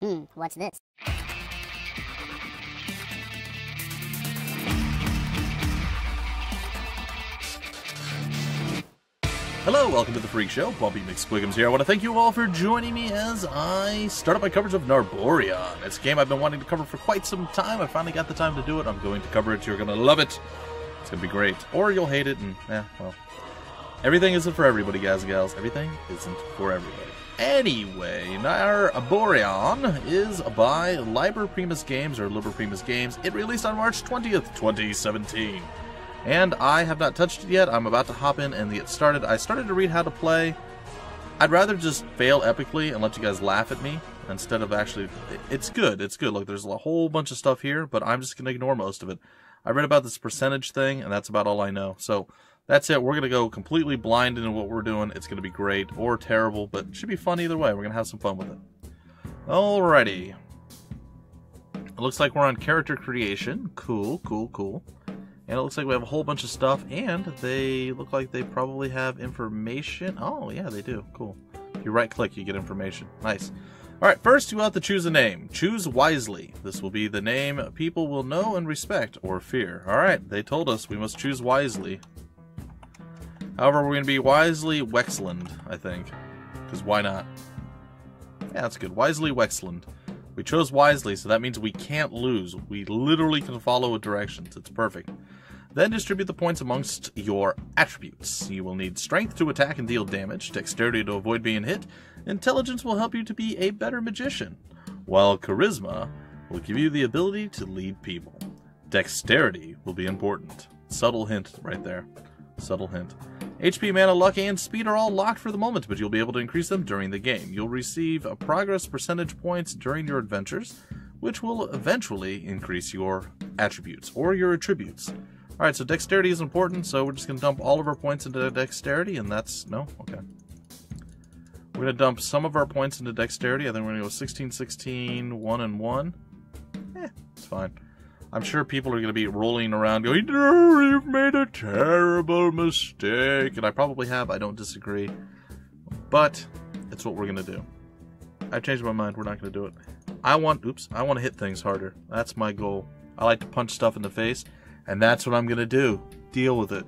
What's this? Hello, welcome to the Freak Show. Bumpy McSquiggums here. I want to thank you all for joining me as I start up my coverage of Narborion. It's a game I've been wanting to cover for quite some time. I finally got the time to do it. I'm going to cover it. You're going to love it. It's going to be great. Or you'll hate it, and, well. Everything isn't for everybody, guys and gals. Everything isn't for everybody. Anyway, Narborion is by Liber Primus Games, or Liber Primus Games. It released on March 20th, 2017. And I have not touched it yet. I'm about to hop in and get started. I started to read how to play. I'd rather just fail epically and let you guys laugh at me instead of actually... It's good. It's good. Look, there's a whole bunch of stuff here, but I'm just going to ignore most of it. I read about this percentage thing, and that's about all I know. So that's it. We're going to go completely blind into what we're doing. It's going to be great or terrible, but it should be fun either way. We're going to have some fun with it. Alrighty. It looks like we're on character creation. Cool, cool, cool. And it looks like we have a whole bunch of stuff, and they look like they probably have information. Oh, yeah, they do. Cool. If you right-click, you get information. Nice. All right, first you have to choose a name. Choose wisely. This will be the name people will know and respect or fear. All right, they told us we must choose wisely. However, we're going to be Wisely Wexland, I think. Because why not? Yeah, that's good. Wisely Wexland. We chose wisely, so that means we can't lose. We literally can follow directions. It's perfect. Then distribute the points amongst your attributes. You will need strength to attack and deal damage, dexterity to avoid being hit, intelligence will help you to be a better magician, while charisma will give you the ability to lead people. Dexterity will be important. Subtle hint right there. Subtle hint. HP, mana, luck, and speed are all locked for the moment, but you'll be able to increase them during the game. You'll receive progress percentage points during your adventures, which will eventually increase your attributes, or your attributes. Alright, so dexterity is important, so we're just going to dump all of our points into dexterity, and that's... no? Okay. We're going to dump some of our points into dexterity. I think we're going to go 16, 16, 1, and 1. It's fine. I'm sure people are going to be rolling around going, no, you've made a terrible mistake. And I probably have. I don't disagree. But it's what we're going to do. I changed my mind. We're not going to do it. I want to hit things harder. That's my goal. I like to punch stuff in the face. And that's what I'm going to do. Deal with it.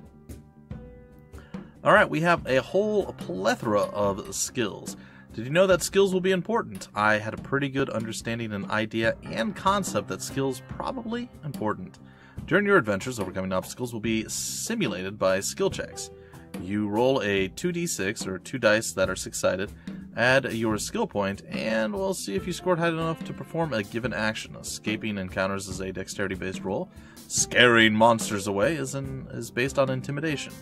Alright, we have a whole plethora of skills. Did you know that skills will be important? I had a pretty good understanding and idea and concept that skills probably important. During your adventures, overcoming obstacles will be simulated by skill checks. You roll a 2d6 or 2 dice that are 6-sided, add your skill point, and we'll see if you scored high enough to perform a given action. Escaping encounters is a dexterity-based roll. Scaring monsters away is based on intimidation.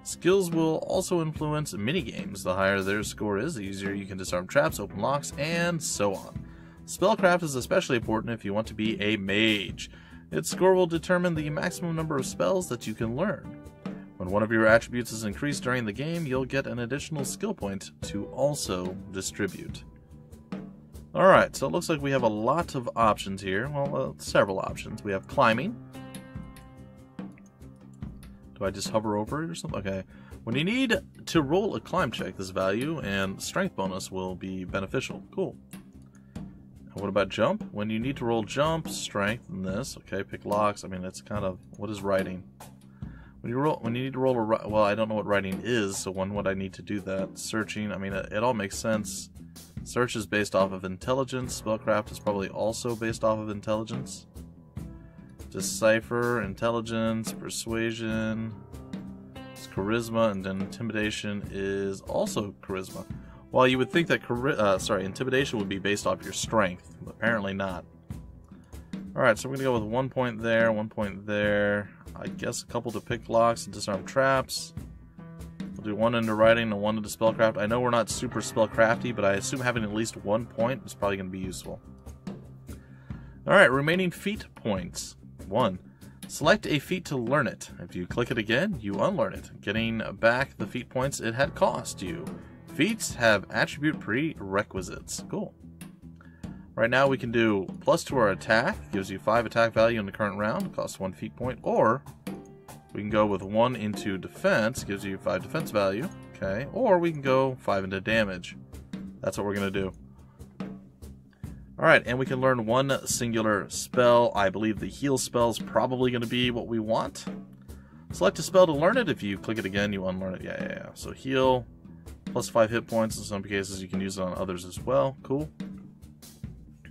Skills will also influence minigames. The higher their score is, the easier you can disarm traps, open locks, and so on. Spellcraft is especially important if you want to be a mage. Its score will determine the maximum number of spells that you can learn. When one of your attributes is increased during the game, you'll get an additional skill point to also distribute. Alright, so it looks like we have a lot of options here. Well, several options. We have climbing. Do I just hover over it or something? Okay. When you need to roll a climb check, this value and strength bonus will be beneficial. Cool. And what about jump? When you need to roll jump, strength, and this. Okay, pick locks. I mean, it's kind of... what is writing? When you need to roll a... well, I don't know what writing is, so when would I need to do that? Searching, I mean, it all makes sense. Search is based off of intelligence. Spellcraft is probably also based off of intelligence. Decipher, intelligence, persuasion, it's charisma, and then intimidation is also charisma. Well, you would think that intimidation would be based off your strength, but apparently not. Alright, so we're going to go with 1 point there, 1 point there. I guess a couple to pick locks and disarm traps. We'll do 1 into writing and 1 into spellcraft. I know we're not super spellcrafty, but I assume having at least 1 point is probably going to be useful. Alright, remaining feat points. 1. Select a feat to learn it. If you click it again, you unlearn it, getting back the feat points it had cost you. Feats have attribute prerequisites. Cool. Right now we can do plus to our attack, gives you 5 attack value in the current round, costs 1 feat point, or we can go with 1 into defense, gives you 5 defense value, okay, or we can go 5 into damage. That's what we're going to do. Alright, and we can learn one singular spell. I believe the heal spell is probably going to be what we want. Select a spell to learn it. If you click it again, you unlearn it. Yeah. So heal, plus 5 hit points. In some cases, you can use it on others as well. Cool.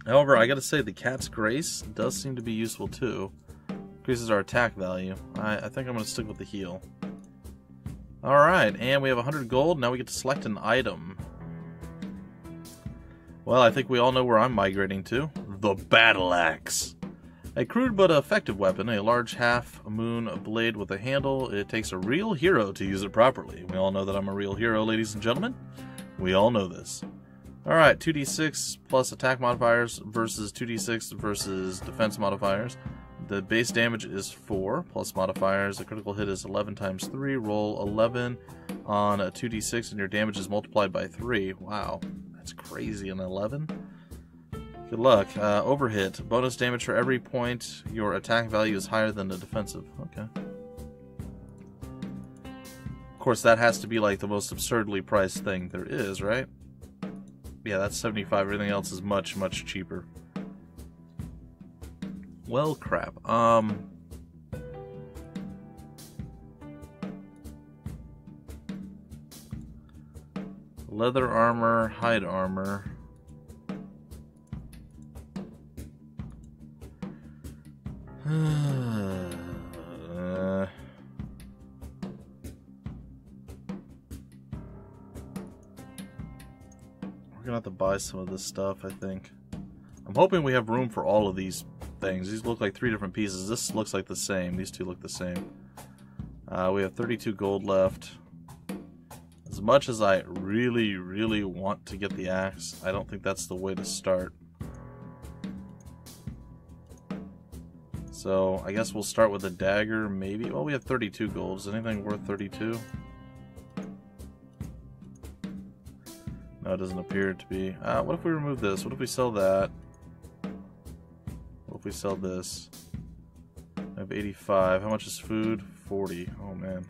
However, I gotta say, the Cat's Grace does seem to be useful too. Increases our attack value. I think I'm gonna stick with the heal. Alright, and we have 100 gold. Now we get to select an item. Well, I think we all know where I'm migrating to. The Battle Axe. A crude but effective weapon, a large half-moon blade with a handle. It takes a real hero to use it properly. We all know that I'm a real hero, ladies and gentlemen. We all know this. Alright, 2d6 plus attack modifiers versus 2d6 versus defense modifiers. The base damage is 4 plus modifiers. The critical hit is 11 times 3. Roll 11 on a 2d6 and your damage is multiplied by 3. Wow, that's crazy. An 11? Good luck. Overhit. Bonus damage for every point your attack value is higher than the defensive. Okay. Of course, that has to be like the most absurdly priced thing there is, right? Yeah, that's 75. Everything else is much, much cheaper. Well, crap. Leather armor, hide armor. We're gonna have to buy some of this stuff, I think. I'm hoping we have room for all of these things. These look like 3 different pieces. This looks like the same. These two look the same. We have 32 gold left. As much as I really, really want to get the axe, I don't think that's the way to start. So, I guess we'll start with a dagger, maybe. Well, we have 32 gold. Is anything worth 32? No, it doesn't appear to be. What if we remove this? What if we sell that? What if we sell this? I have 85. How much is food? 40. Oh, man.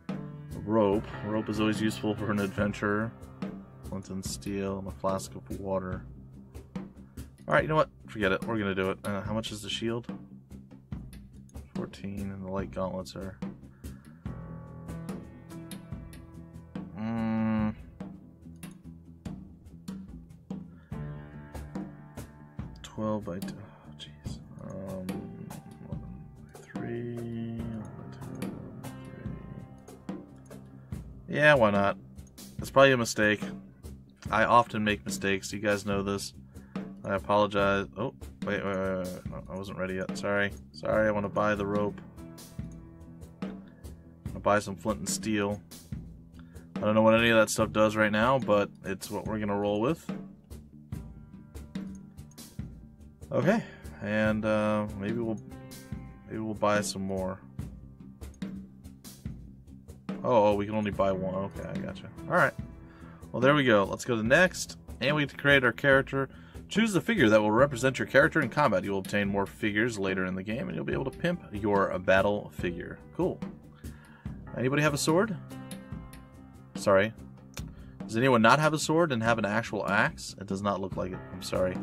A rope. A rope is always useful for an adventurer. Flint and steel and a flask of water. Alright, you know what? Forget it. We're going to do it. How much is the shield? 14. And the light gauntlets are... 12 by 2. Oh, jeez. 11 by 3. 11 by 2. 3. Yeah, why not? It's probably a mistake. I often make mistakes. You guys know this. I apologize. Oh, wait. No, I wasn't ready yet. Sorry. I want to buy the rope. I want to buy some flint and steel. I don't know what any of that stuff does right now, but it's what we're going to roll with. Okay, and maybe we'll buy some more. Oh, we can only buy one. Okay, I gotcha. All right. Well, there we go. Let's go to next, and we get to create our character. Choose the figure that will represent your character in combat. You will obtain more figures later in the game, and you'll be able to pimp your battle figure. Cool. Anybody have a sword? Sorry. Does anyone not have a sword and have an actual axe? It does not look like it. I'm sorry.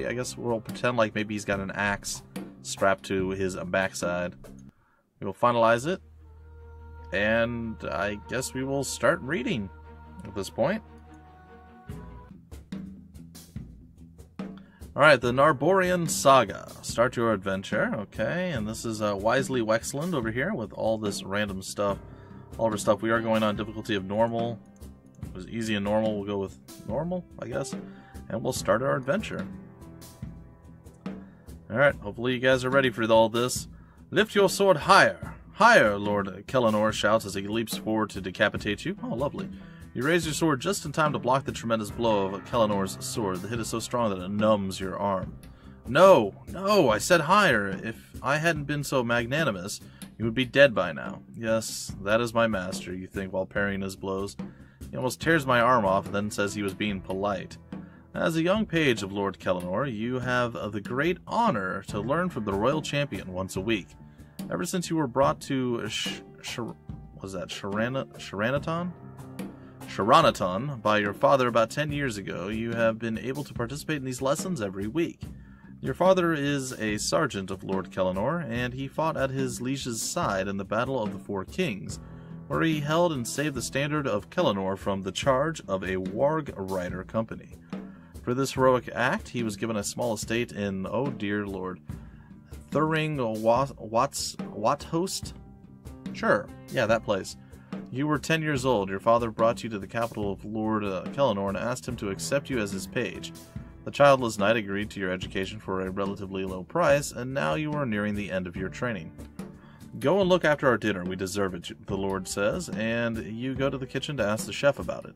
I guess we'll pretend like maybe he's got an axe strapped to his backside. We will finalize it. And I guess we will start reading at this point. Alright, the Narborion Saga. Start your adventure. Okay, and this is Wisely Wexland over here with all this random stuff. All of our stuff. We are going on difficulty of normal. It was easy and normal. We'll go with normal, I guess. And we'll start our adventure. Alright, hopefully you guys are ready for all this. Lift your sword higher. Higher, Lord Kellanor shouts as he leaps forward to decapitate you. Oh, lovely. You raise your sword just in time to block the tremendous blow of Kellanor's sword. The hit is so strong that it numbs your arm. No, I said higher. If I hadn't been so magnanimous, you would be dead by now. Yes, that is my master, you think, while parrying his blows. He almost tears my arm off and then says he was being polite. As a young page of Lord Kellanor, you have the great honor to learn from the royal champion once a week. Ever since you were brought to Sharanaton? Sharanaton, by your father about 10 years ago. You have been able to participate in these lessons every week. Your father is a sergeant of Lord Kellanor, and he fought at his liege's side in the Battle of the Four Kings, where he held and saved the standard of Kellanor from the charge of a warg rider company. For this heroic act, he was given a small estate in, oh dear lord, Thuring Wathost? Sure, yeah, that place. You were 10 years old. Your father brought you to the capital of Lord Kellanor and asked him to accept you as his page. The childless knight agreed to your education for a relatively low price, and now you are nearing the end of your training. Go and look after our dinner. We deserve it, the Lord says, and you go to the kitchen to ask the chef about it.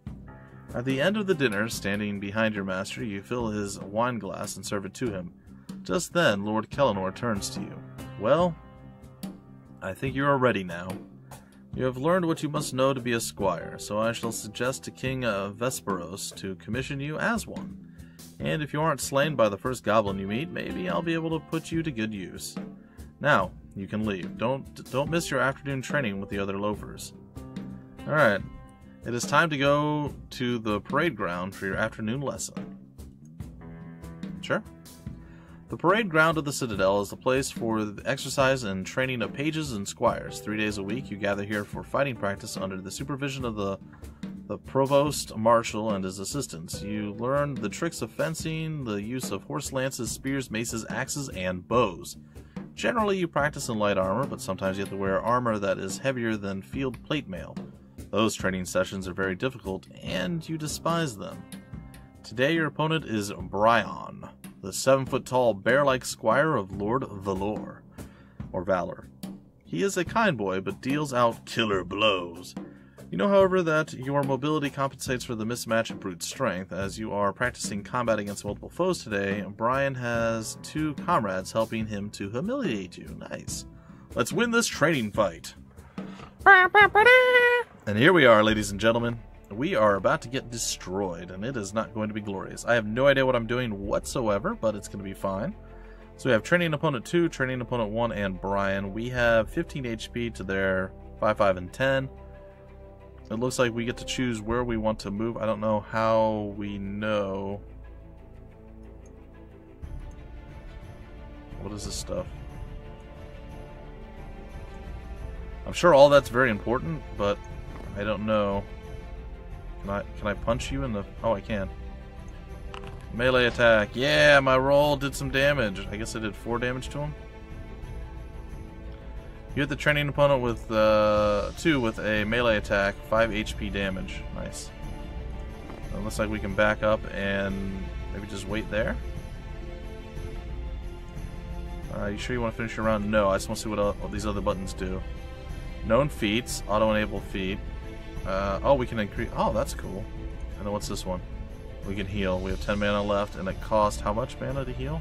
At the end of the dinner, standing behind your master, you fill his wine glass and serve it to him. Just then, Lord Kellanor turns to you. Well, I think you are ready now. You have learned what you must know to be a squire, so I shall suggest to King Vesperos to commission you as one. And if you aren't slain by the first goblin you meet, maybe I'll be able to put you to good use. Now, you can leave. Don't miss your afternoon training with the other loafers. Alright, it is time to go to the parade ground for your afternoon lesson. Sure. The parade ground of the Citadel is the place for the exercise and training of pages and squires. 3 days a week you gather here for fighting practice under the supervision of the provost marshal and his assistants. You learn the tricks of fencing, the use of horse lances, spears, maces, axes, and bows. Generally you practice in light armor, but sometimes you have to wear armor that is heavier than field plate mail. Those training sessions are very difficult, and you despise them. Today your opponent is Bryon, the 7-foot-tall, bear-like squire of Lord Valor, or Valor. He is a kind boy, but deals out killer blows. You know, however, that your mobility compensates for the mismatch in brute strength. As you are practicing combat against multiple foes today, Brian has 2 comrades helping him to humiliate you. Nice. Let's win this training fight. And here we are, ladies and gentlemen. We are about to get destroyed, and it is not going to be glorious. I have no idea what I'm doing whatsoever, but it's going to be fine. So we have training opponent 2, training opponent 1, and Brian. We have 15 HP to their 5, 5, and 10. It looks like we get to choose where we want to move. I don't know how we know. What is this stuff? I'm sure all that's very important, but I don't know. Can I punch you in the... Oh, I can. Melee attack. Yeah, my roll did some damage. I guess I did 4 damage to him. You hit the training opponent with 2 with a melee attack, 5 HP damage. Nice. It looks like we can back up and maybe just wait there. You sure you want to finish your round? No, I just want to see what these other buttons do. Known feats, auto-enable feat. Oh, we can increase... Oh, that's cool. And then what's this one? We can heal. We have 10 mana left, and it costs how much mana to heal?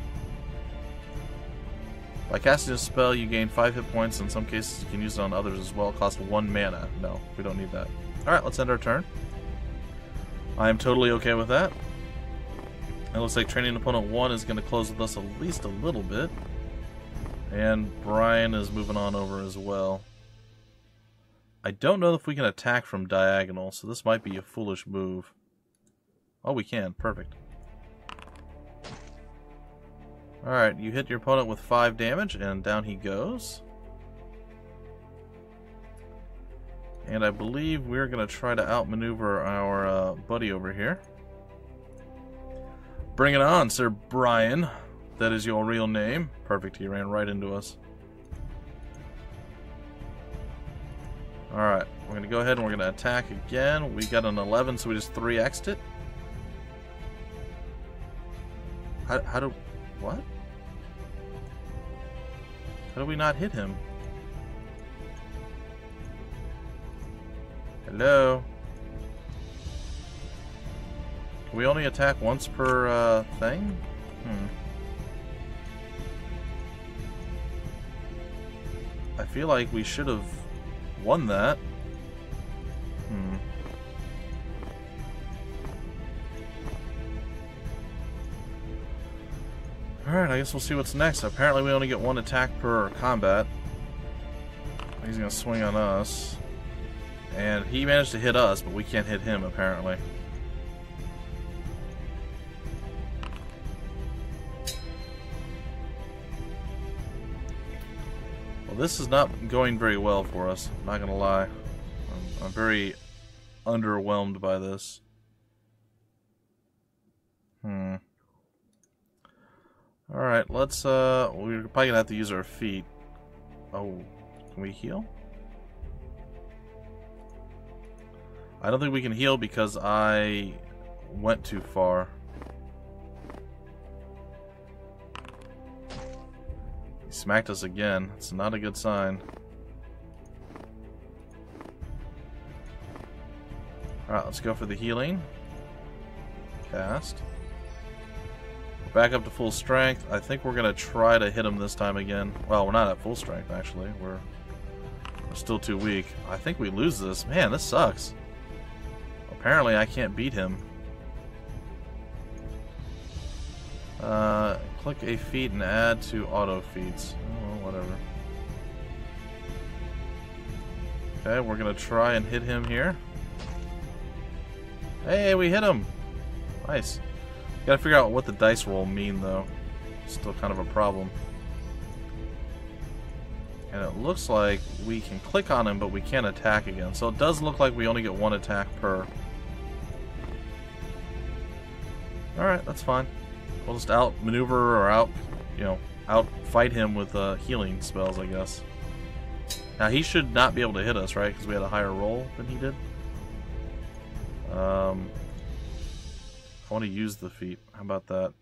By casting a spell, you gain 5 hit points. In some cases, you can use it on others as well. It costs 1 mana. No, we don't need that. Alright, let's end our turn. I am totally okay with that. It looks like training opponent 1 is going to close with us at least a little bit. And Brian is moving on over as well. I don't know if we can attack from diagonal, so this might be a foolish move. Oh, we can. Perfect. Alright, you hit your opponent with 5 damage, and down he goes. And I believe we're going to try to outmaneuver our buddy over here. Bring it on, Sir Brian. That is your real name. Perfect, he ran right into us. Alright, we're going to go ahead and we're going to attack again. We got an 11, so we just 3x'd it. How do... What? How do we not hit him? Hello? Can we only attack once per thing? I feel like we should have won that. Alright, I guess we'll see what's next. Apparently we only get 1 attack per combat. He's gonna swing on us. And he managed to hit us, but we can't hit him, apparently. Well, this is not going very well for us, I'm not gonna lie. I'm very underwhelmed by this. Alright, let's, we're probably gonna have to use our feet. Oh, can we heal? I don't think we can heal because I went too far. He smacked us again. It's not a good sign. Alright, let's go for the healing. Cast. Back up to full strength. I think we're going to try to hit him this time again. Well, we're not at full strength, actually. We're still too weak. I think we lose this. Man, this sucks. Apparently, I can't beat him. Click a feat and add to auto feats. Oh, whatever. Okay, we're going to try and hit him here. Hey, we hit him! Nice. Gotta figure out what the dice roll mean, though. Still kind of a problem. And it looks like we can click on him, but we can't attack again. So it does look like we only get one attack per. Alright, that's fine. We'll just outmaneuver or out-fight him with healing spells, I guess. Now, he should not be able to hit us, right? Because we had a higher roll than he did. I want to use the feat. How about that?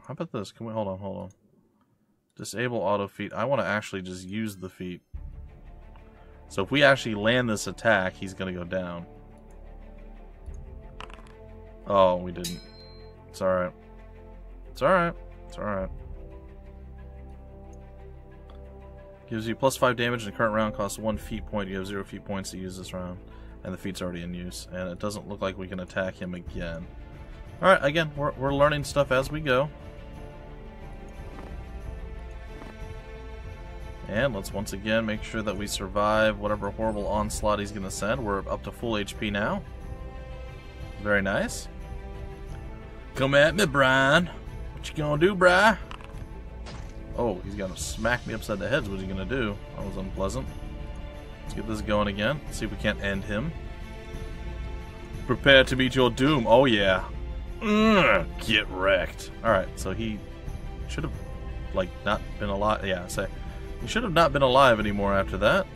How about this? Can we hold on. Disable auto feat. I want to actually just use the feat. So if we actually land this attack, he's going to go down. Oh, we didn't. It's alright. It's alright. It's alright. Gives you +5 damage in the current round, costs 1 feat point. You have 0 feat points to use this round. And the feat's already in use. And it doesn't look like we can attack him again. Alright, again, we're learning stuff as we go. And let's once again make sure that we survive whatever horrible onslaught he's going to send. We're up to full HP now. Very nice. Come at me, Brian. What you gonna do, Brian? Oh, he's gonna smack me upside the head. What's he gonna do? That was unpleasant. Let's get this going again. See if we can't end him. Prepare to meet your doom. Oh, yeah. Get wrecked. Alright, so he should have, like, not been alive. Yeah, he should have not been alive anymore after that.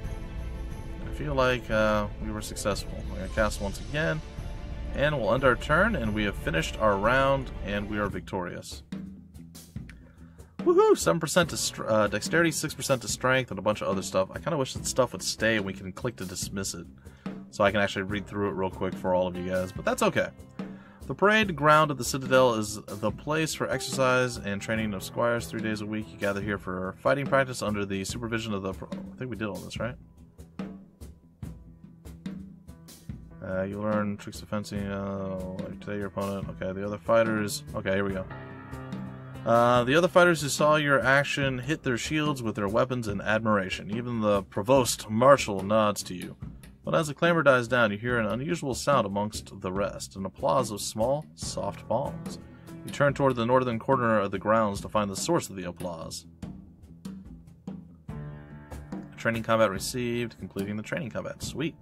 I feel like we were successful. We're going to cast once again, and we'll end our turn, and we have finished our round, and we are victorious. Woohoo! 7% to dexterity, 6% to strength, and a bunch of other stuff. I kind of wish that stuff would stay, and we can click to dismiss it. So I can actually read through it real quick for all of you guys, but that's okay. The parade ground at the Citadel is the place for exercise and training of squires 3 days a week. You gather here for fighting practice under the supervision of the... I think we did all this, right? You learn tricks of fencing, like today your opponent. Okay, the other fighters... Okay, here we go. The other fighters who saw your action hit their shields with their weapons in admiration. Even the provost marshal nods to you. But as the clamor dies down, you hear an unusual sound amongst the rest, an applause of small, soft palms. You turn toward the northern corner of the grounds to find the source of the applause. Training combat received, completing the training combat. Sweet.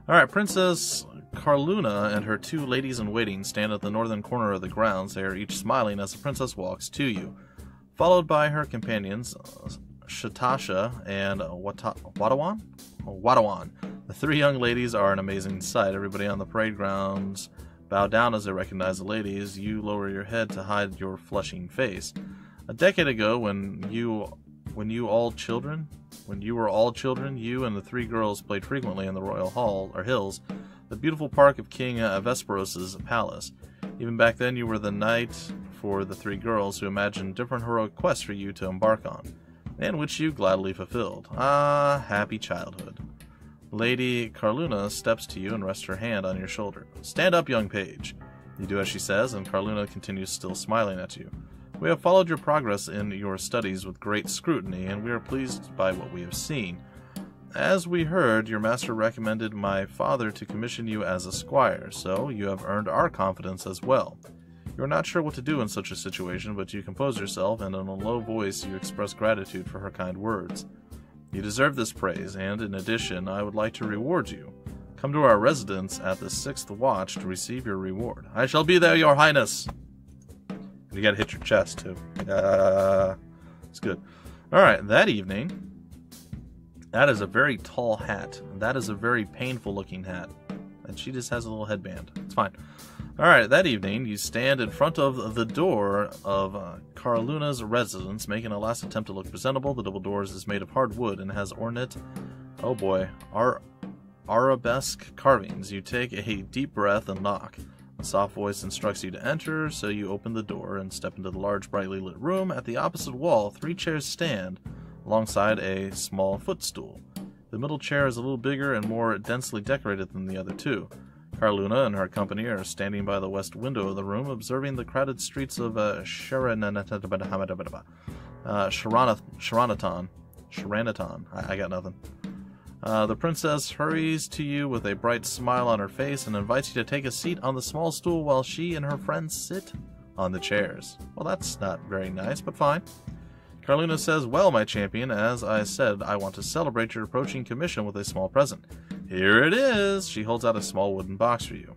Alright, Princess Carluna and her 2 ladies-in-waiting stand at the northern corner of the grounds. They are each smiling as the princess walks to you, followed by her companions, Shatasha and Wadawan? The 3 young ladies are an amazing sight. Everybody on the parade grounds bow down as they recognize the ladies. You lower your head to hide your flushing face. A decade ago, when you were all children, you and the 3 girls played frequently in the Royal Hall, or Hills, the beautiful park of King Vesperos' palace. Even back then, you were the knight for the 3 girls who imagined different heroic quests for you to embark on, and which you gladly fulfilled. Ah, happy childhood. Lady Carluna steps to you and rests her hand on your shoulder. Stand up, young page. You do as she says, and Carluna continues still smiling at you. We have followed your progress in your studies with great scrutiny, and we are pleased by what we have seen. as we heard, your master recommended my father to commission you as a squire, so you have earned our confidence as well. You are not sure what to do in such a situation, but you compose yourself, and in a low voice you express gratitude for her kind words. You deserve this praise, and in addition, I would like to reward you. Come to our residence at the 6th watch to receive your reward. I shall be there, your highness! You gotta hit your chest, too. It's good. Alright, that evening... That is a very tall hat. That is a very painful looking hat. And she just has a little headband. It's fine. Alright, that evening, you stand in front of the door of Carluna's residence, making a last attempt to look presentable. The double doors is made of hard wood and has ornate, oh boy, arabesque carvings. You take a deep breath and knock. A soft voice instructs you to enter, so you open the door and step into the large, brightly lit room. At the opposite wall, 3 chairs stand, alongside a small footstool. The middle chair is a little bigger and more densely decorated than the other 2. Carluna and her company are standing by the west window of the room, observing the crowded streets of Sharanaton. I got nothing. The princess hurries to you with a bright smile on her face and invites you to take a seat on the small stool while she and her friends sit on the chairs. Well, that's not very nice, but fine. Carluna says, well, my champion, as I said, I want to celebrate your approaching commission with a small present. Here it is! She holds out a small wooden box for you.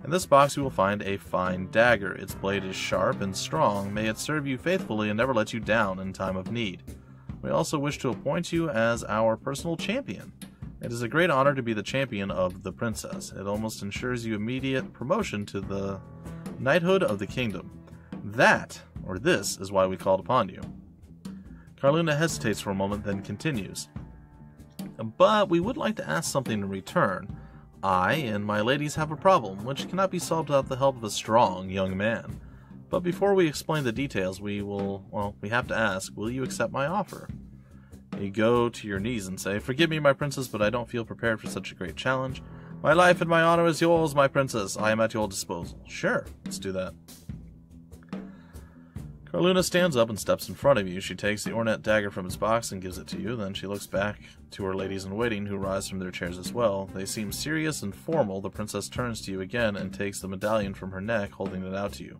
In this box you will find a fine dagger. Its blade is sharp and strong. May it serve you faithfully and never let you down in time of need. We also wish to appoint you as our personal champion. It is a great honor to be the champion of the princess. It almost ensures you immediate promotion to the knighthood of the kingdom. That, or this, is why we called upon you. Carluna hesitates for a moment, then continues. But we would like to ask something in return. I and my ladies have a problem, which cannot be solved without the help of a strong young man. But before we explain the details, we have to ask, will you accept my offer? You go to your knees and say, forgive me, my princess, but I don't feel prepared for such a great challenge. My life and my honor is yours, my princess. I am at your disposal. Sure, let's do that. Carluna stands up and steps in front of you. She takes the ornate dagger from its box and gives it to you. Then she looks back to her ladies-in-waiting, who rise from their chairs as well. They seem serious and formal. The princess turns to you again and takes the medallion from her neck, holding it out to you.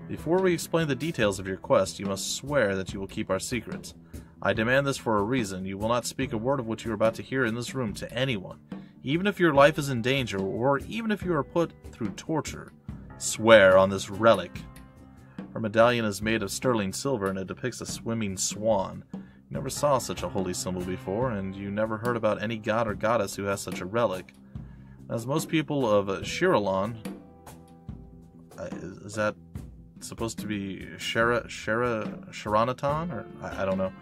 Before we explain the details of your quest, you must swear that you will keep our secrets. I demand this for a reason. You will not speak a word of what you are about to hear in this room to anyone, even if your life is in danger, or even if you are put through torture. Swear on this relic. Her medallion is made of sterling silver, and it depicts a swimming swan. You never saw such a holy symbol before, and you never heard about any god or goddess who has such a relic. As most people of Shiralon, is that supposed to be Sharanaton? Or I don't know.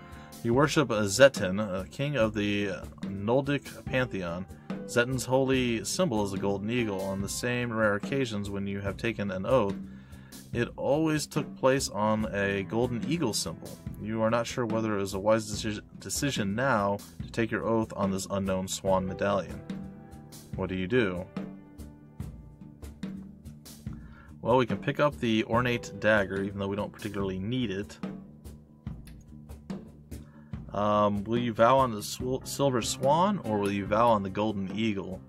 You worship Zetin, king of the Noldic pantheon. Zetin's holy symbol is a golden eagle. On the same rare occasions when you have taken an oath, it always took place on a golden eagle symbol. You are not sure whether it was a wise decision now to take your oath on this unknown swan medallion. What do you do? Well, we can pick up the ornate dagger, even though we don't particularly need it. Will you vow on the silver swan, or will you vow on the golden eagle?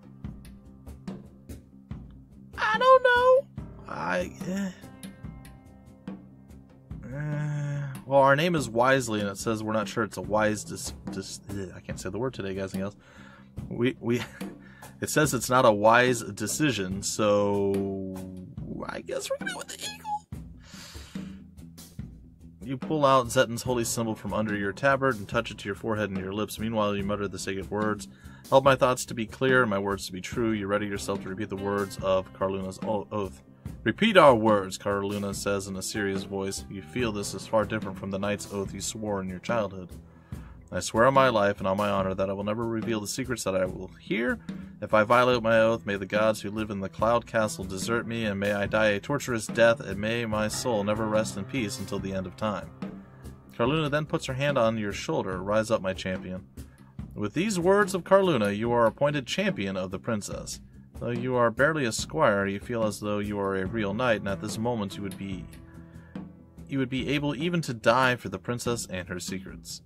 I don't know. Well, our name is Wisely, and it says we're not sure it's a wise I can't say the word today, guys and gals. It says it's not a wise decision, so I guess we're gonna go with the eagle. You pull out Zetin's holy symbol from under your tabard and touch it to your forehead and your lips. Meanwhile, you mutter the sacred words. Help my thoughts to be clear and my words to be true. You ready yourself to repeat the words of Carluna's oath. Repeat our words, Carluna says in a serious voice. You feel this is far different from the knight's oath you swore in your childhood. I swear on my life and on my honor that I will never reveal the secrets that I will hear. If I violate my oath, may the gods who live in the cloud castle desert me, and may I die a torturous death, and may my soul never rest in peace until the end of time. Carluna then puts her hand on your shoulder. Rise up, my champion. With these words of Carluna, you are appointed champion of the princess. Though you are barely a squire, you feel as though you are a real knight, and at this moment you would be able even to die for the princess and her secrets.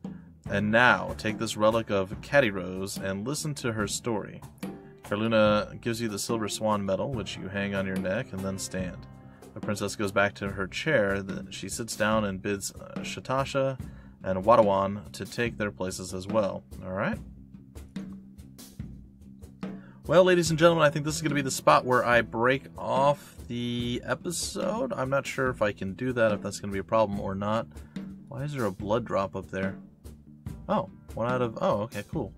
And now, take this relic of Caddy Rose and listen to her story. Carluna gives you the silver swan medal, which you hang on your neck and then stand. The princess goes back to her chair, then she sits down and bids Shatasha and Wadawan to take their places as well. Alright? Well, ladies and gentlemen, I think this is going to be the spot where I break off the episode. I'm not sure if I can do that, if that's going to be a problem or not. Why is there a blood drop up there? Oh, one out of... Oh, okay, cool.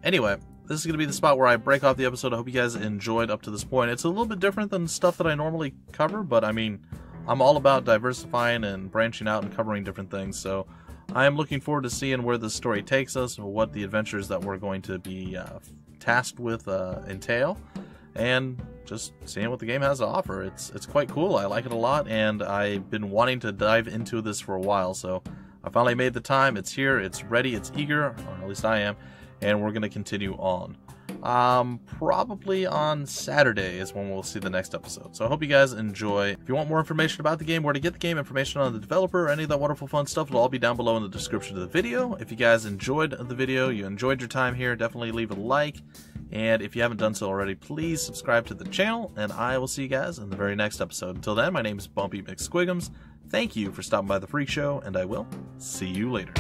Anyway, this is going to be the spot where I break off the episode. I hope you guys enjoyed up to this point. It's a little bit different than stuff that I normally cover, but I mean, I'm all about diversifying and branching out and covering different things, so I am looking forward to seeing where this story takes us, and what the adventures that we're going to be tasked with entail, and just seeing what the game has to offer. It's quite cool. I like it a lot, and I've been wanting to dive into this for a while, so I finally made the time. It's here, it's ready, it's eager, or at least I am, and we're going to continue on. Probably on Saturday is when we'll see the next episode. So I hope you guys enjoy. If you want more information about the game, where to get the game, information on the developer, any of that wonderful fun stuff, it'll all be down below in the description of the video. If you guys enjoyed the video, you enjoyed your time here, definitely leave a like. And if you haven't done so already, please subscribe to the channel, and I will see you guys in the very next episode. Until then, my name is Bumpy McSquigums. Thank you for stopping by the Freak Show, and I will see you later.